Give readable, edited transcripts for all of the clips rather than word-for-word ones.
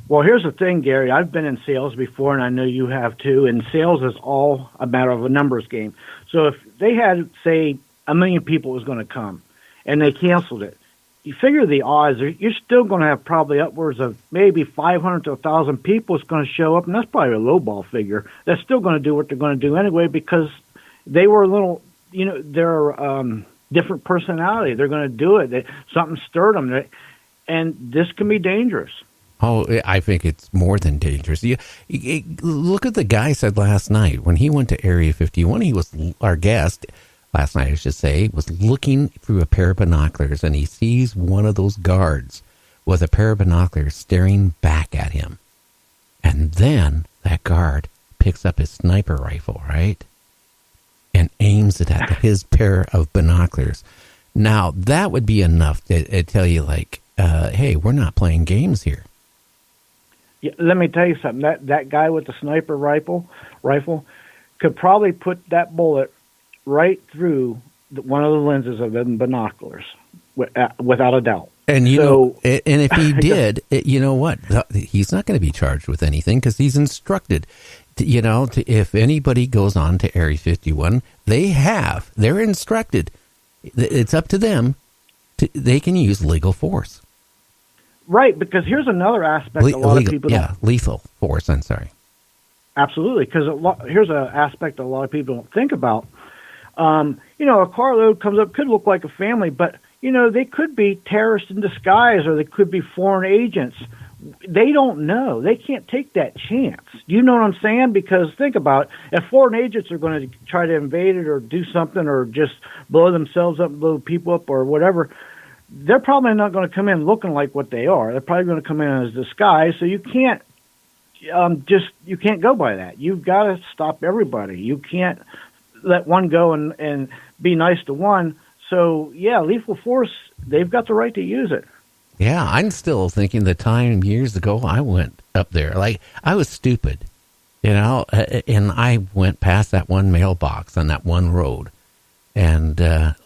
Well, here's the thing, Gary. I've been in sales before, and I know you have too. And sales is all a matter of a numbers game. So if they had, say, 1 million people was going to come, and they canceled it, you figure the odds are you're still going to have probably upwards of maybe 500 to 1,000 people is going to show up, and that's probably a low ball figure. That's still going to do what they're going to do anyway because they were a little, they're different personality. They're going to do it. Something stirred them, and this can be dangerous. Oh, I think it's more than dangerous. Look at the guy said last night when he went to Area 51. He was our guest last night, I should say, was looking through a pair of binoculars, and he sees one of those guards with a pair of binoculars staring back at him. And then that guard picks up his sniper rifle, right, and aims it at his pair of binoculars. Now, that would be enough to tell you, like, hey, we're not playing games here. Yeah, let me tell you something. That guy with the sniper rifle could probably put that bullet right through one of the lenses of the binoculars, without a doubt. And and if he did, you know what? He's not going to be charged with anything because he's instructed. If anybody goes on to Area 51, they're instructed. It's up to them. They can use legal force. Right, because here's another aspect a lot of people don't... lethal force, I'm sorry. Absolutely, because here's an aspect a lot of people don't think about. A carload comes up, could look like a family, but, they could be terrorists in disguise or they could be foreign agents. They don't know. They can't take that chance. You know what I'm saying? Because think about it. If foreign agents are going to try to invade it or do something or just blow themselves up, blow people up or whatever, they're probably not going to come in looking like what they are. They're probably going to come in as disguise. So you can't you can't go by that. You've got to stop everybody. You can't let one go and be nice to one. So yeah, lethal force, they've got the right to use it. Yeah, I'm still thinking the time years ago I went up there. Like, I was stupid, and I went past that one mailbox on that one road. And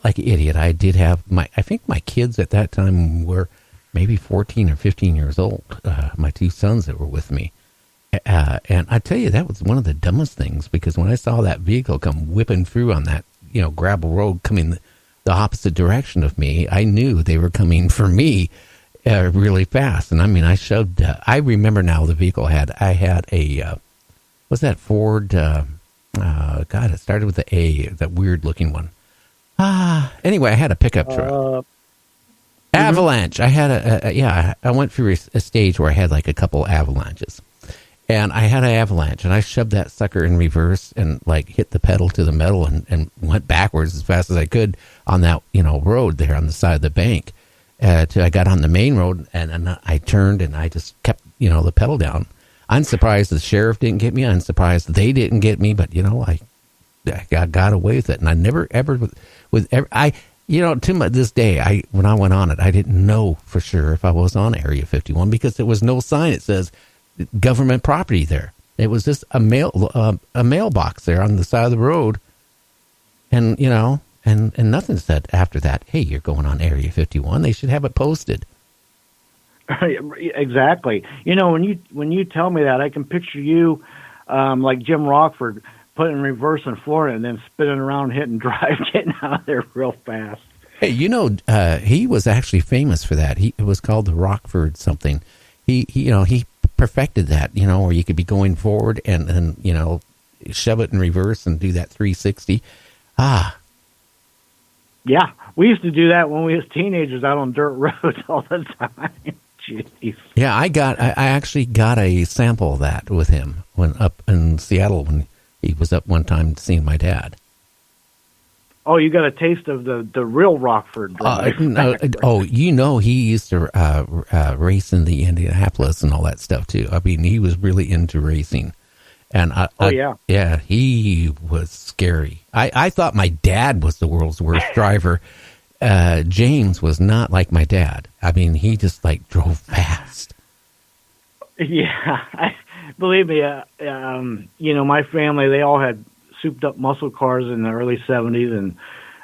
like an idiot, I did have I think my kids at that time were maybe 14 or 15 years old, my two sons that were with me. And I tell you, that was one of the dumbest things, because when I saw that vehicle come whipping through on that, gravel road coming the opposite direction of me, I knew they were coming for me really fast. And I mean, I shoved, I remember now the vehicle I had a, what's that Ford, God, it started with the A, that weird looking one. Anyway, I had a pickup truck. Avalanche. I had I went through a stage where I had like a couple avalanches. And I had an avalanche, and I shoved that sucker in reverse and like hit the pedal to the metal and went backwards as fast as I could on that, road there on the side of the bank. Till I got on the main road, and I turned and I just kept, the pedal down. I'm surprised the sheriff didn't get me. I'm surprised they didn't get me, but I got away with it. And I never ever to this day, when I went on it, I didn't know for sure if I was on Area 51 because there was no sign that says government property there. It was just a mailbox there on the side of the road, and and nothing said after that, hey, you're going on Area 51. They should have it posted. Exactly. When you tell me that, I can picture you like Jim Rockford, putting in reverse in Florida and then spinning around, hitting drive, getting out of there real fast. Hey, he was actually famous for that. It was called the Rockford something. He perfected that, where you could be going forward and shove it in reverse and do that 360. Yeah, we used to do that when we was teenagers out on dirt roads all the time. Jeez. Yeah, I actually got a sample of that with him when up in Seattle when he was up one time seeing my dad. Oh, you got a taste of the real Rockford. He used to race in the Indianapolis and all that stuff too. I mean, he was really into racing. And he was scary. I thought my dad was the world's worst driver. James was not like my dad. I mean, he just like drove fast. Yeah, believe me. My family, they all had souped up muscle cars in the early 70s, and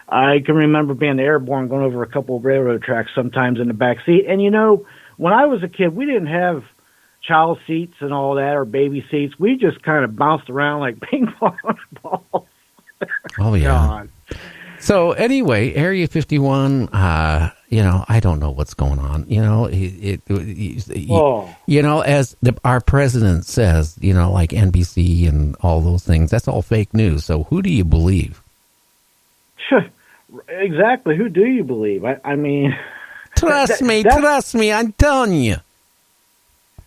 I can remember being airborne going over a couple of railroad tracks sometimes in the back seat. And when I was a kid, we didn't have child seats and all that, or baby seats. We just kind of bounced around like ping pong balls. Oh, yeah. God. So anyway, Area 51, I don't know what's going on. As our president says, like NBC and all those things, that's all fake news. So who do you believe? Exactly. Who do you believe? I mean... Trust me, I'm telling you.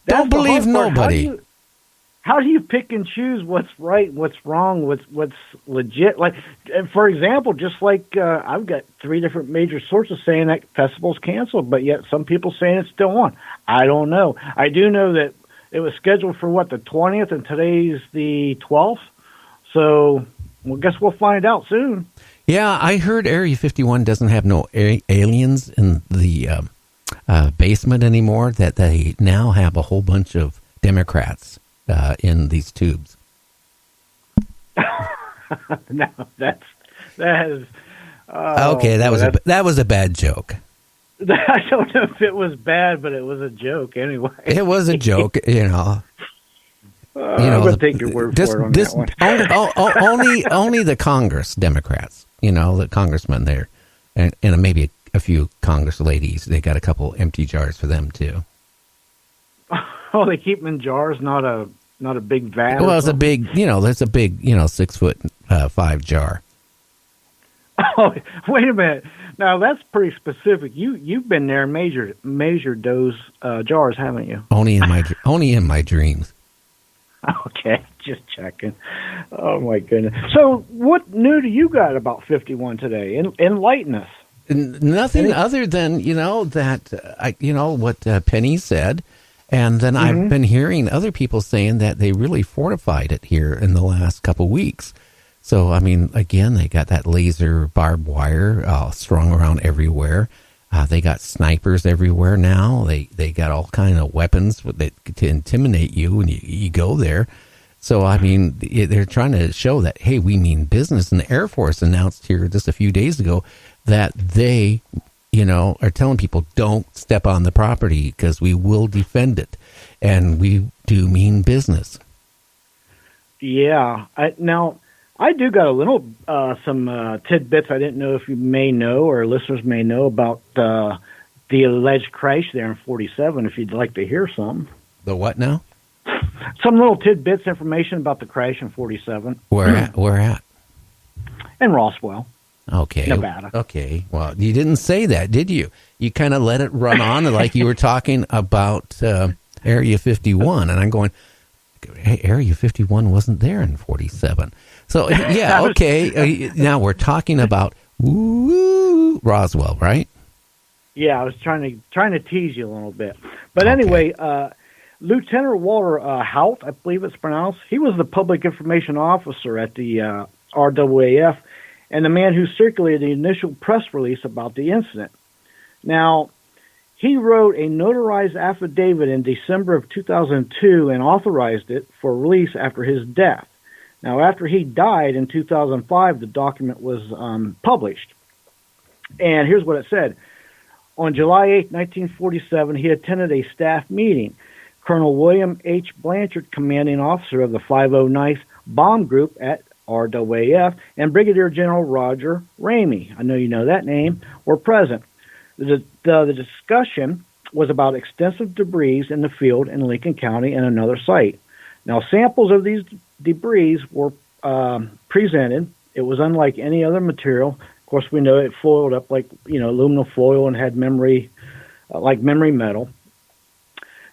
Don't believe nobody. How do you pick and choose what's right, what's wrong, what's legit? Like, for example, just like I've got 3 different major sources saying that festival's canceled, but yet some people saying it's still on. I don't know. I do know that it was scheduled for the 20th, and today's the 12th. So, I guess we'll find out soon. Yeah, I heard Area 51 doesn't have no aliens in the basement anymore. That they now have a whole bunch of Democrats in these tubes. No, that is. Okay, that was a bad joke. I don't know if it was bad, but it was a joke anyway. It was a joke, I'm gonna take your word for it on that one. only the Congress Democrats, the congressmen there, and maybe a few Congress ladies. They got a couple empty jars for them too. Oh, they keep them in jars, not a big vat. Well, it's a big, there's a big, 6'5" jar. Oh, wait a minute. Now that's pretty specific. You've been there and measured those jars, haven't you? Only in my dreams. Okay, just checking. Oh my goodness. So, what new do you got about 51 today? Enlighten us. Nothing other than what Penny said. And then I've been hearing other people saying that they really fortified it here in the last couple weeks. So, I mean, again, they got that laser barbed wire strung around everywhere. They got snipers everywhere now. They got all kind of weapons to intimidate you when you go there. So, I mean, they're trying to show that, hey, we mean business. And the Air Force announced here just a few days ago that they are telling people don't step on the property because we will defend it, and we do mean business. Yeah. I do got a little some tidbits I didn't know if you may know or listeners may know about the alleged crash there in 47. If you'd like to hear some. The what now? Some little tidbits information about the crash in 47. Where at? In Roswell. Okay. Nevada. Okay. Well, you didn't say that, did you? You kind of let it run on like you were talking about Area 51. And I'm going, hey, Area 51 wasn't there in 47. So, yeah, okay. Now we're talking about Roswell, right? Yeah, I was trying to tease you a little bit. But anyway, Lieutenant Walter Hout, I believe it's pronounced, he was the public information officer at the RWAF, and the man who circulated the initial press release about the incident. Now, he wrote a notarized affidavit in December of 2002 and authorized it for release after his death. Now, after he died in 2005, the document was published. And here's what it said. On July 8, 1947, he attended a staff meeting. Colonel William H. Blanchard, commanding officer of the 509th Bomb Group at RWAF, and Brigadier General Roger Ramey, I know you know that name, were present. The discussion was about extensive debris in the field in Lincoln County and another site. Now, samples of these debris were presented. It was unlike any other material. Of course, we know it foiled up like aluminum foil and had memory metal.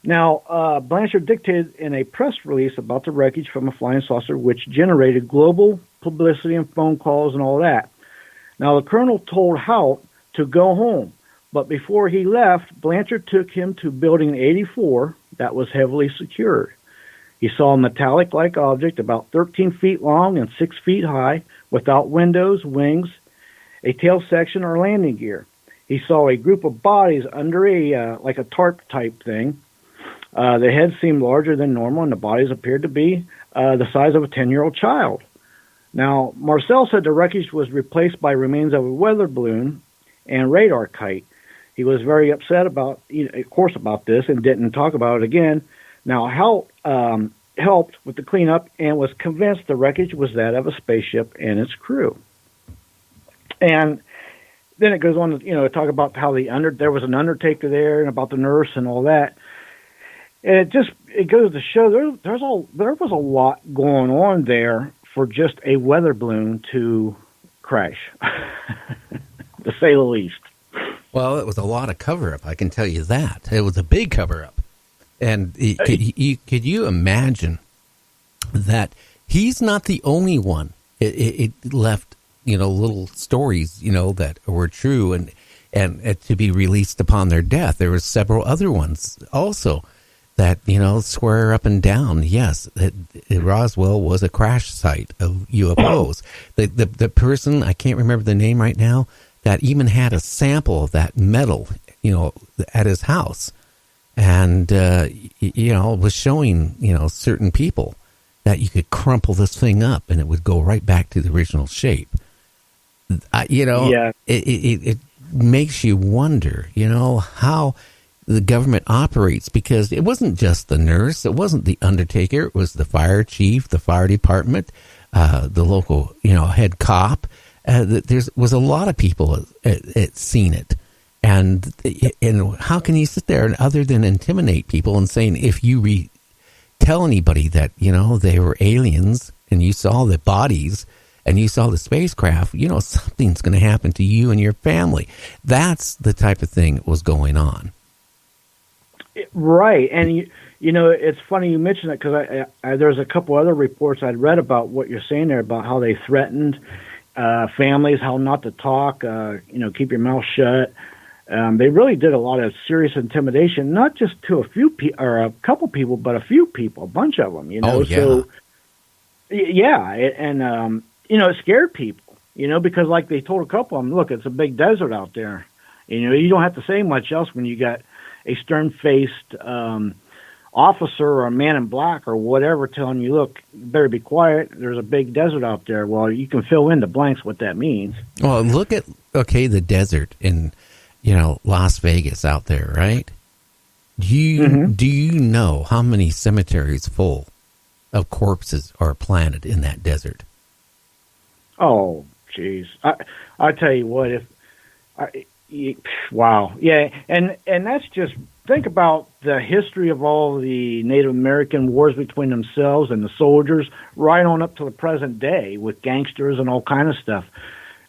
Now, Blanchard dictated in a press release about the wreckage from a flying saucer, which generated global publicity and phone calls and all that. Now, the colonel told Hout to go home, but before he left, Blanchard took him to Building 84 that was heavily secured. He saw a metallic-like object about 13 feet long and 6 feet high, without windows, wings, a tail section, or landing gear. He saw a group of bodies under like a tarp-type thing. The heads seemed larger than normal, and the bodies appeared to be the size of a 10-year-old child. Now, Marcel said the wreckage was replaced by remains of a weather balloon and radar kite. He was very upset about this and didn't talk about it again. Now, helped with the cleanup and was convinced the wreckage was that of a spaceship and its crew. And then it goes on to talk about how there was an undertaker there and about the nurse and all that. And it goes to show there was a lot going on there for just a weather balloon to crash, to say the least. Well, it was a lot of cover-up, I can tell you that. It was a big cover-up. And could you imagine that he's not the only one? It left, little stories, that were true and to be released upon their death. There were several other ones also that, swear up and down, yes, that Roswell was a crash site of UFOs. The person, I can't remember the name right now, that even had a sample of that metal, at his house. And, was showing, certain people that you could crumple this thing up and it would go right back to the original shape. Yeah. It makes you wonder, how the government operates, because it wasn't just the nurse, it wasn't the undertaker, it was the fire chief, the fire department, the local, head cop. There was a lot of people that seen it. And how can you sit there and other than intimidate people and saying, if you tell anybody that, they were aliens and you saw the bodies and you saw the spacecraft, something's going to happen to you and your family. That's the type of thing that was going on. Right. And, it's funny you mentioned it because there's a couple other reports I'd read about what you're saying there about how they threatened families, how not to talk, keep your mouth shut. They really did a lot of serious intimidation, not just to a few or a couple people, but a few people, a bunch of them, Oh, yeah. So, yeah. And, it scared people, because like they told a couple of them, look, it's a big desert out there. You don't have to say much else when you got a stern-faced officer or a man in black or whatever telling you, look, you better be quiet. There's a big desert out there. Well, you can fill in the blanks what that means. Well, look at, the desert in, Las Vegas out there, right? Do you know how many cemeteries full of corpses are planted in that desert? Oh, jeez. I tell you what, wow. Yeah. And that's just, think about the history of all the Native American wars between themselves and the soldiers right on up to the present day with gangsters and all kind of stuff.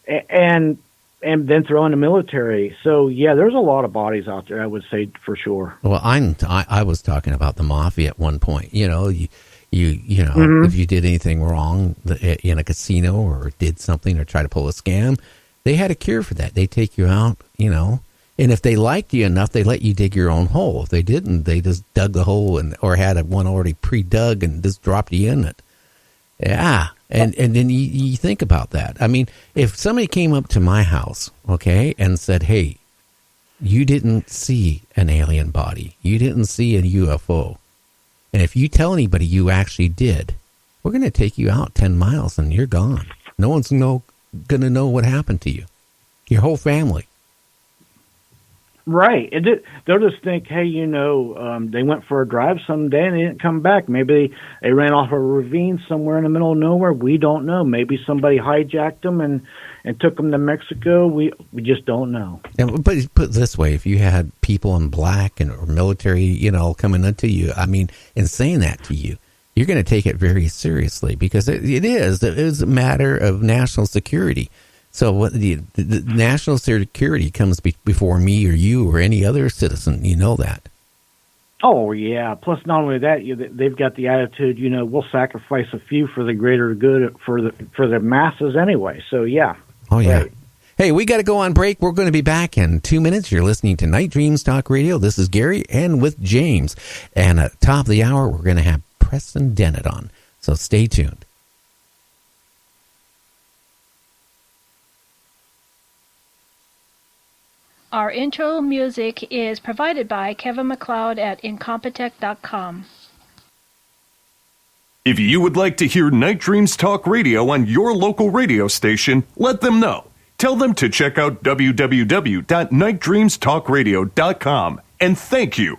And then throw in the military. So, yeah, there's a lot of bodies out there, I would say, for sure. Well, I was talking about the mafia at one point. If you did anything wrong in a casino or did something or tried to pull a scam, they had a cure for that. They take you out, and if they liked you enough, they let you dig your own hole. If they didn't, they just dug the hole or had one already pre-dug and just dropped you in it. Yeah. And then you think about that. I mean, if somebody came up to my house, okay, and said, hey, you didn't see an alien body, you didn't see a UFO, and if you tell anybody you actually did, we're going to take you out 10 miles and you're gone. No one's going to know what happened to you, your whole family. Right. They'll just think, hey, they went for a drive someday and they didn't come back. Maybe they ran off a ravine somewhere in the middle of nowhere. We don't know. Maybe somebody hijacked them and took them to Mexico. We just don't know. Yeah, but put it this way, if you had people in black or military, coming into you, and saying that to you, you're going to take it very seriously because it is a matter of national security. So the national security comes before me or you or any other citizen. You know that. Oh, yeah. Plus, not only that, they've got the attitude, we'll sacrifice a few for the greater good for the masses anyway. So, yeah. Oh, yeah. Right. Hey, we got to go on break. We're going to be back in 2 minutes. You're listening to Night Dreams Talk Radio. This is Gary and with James. And at the top of the hour, we're going to have Preston Dennett on. So stay tuned. Our intro music is provided by Kevin MacLeod at Incompetech.com. If you would like to hear Night Dreams Talk Radio on your local radio station, let them know. Tell them to check out www.nightdreamstalkradio.com. And thank you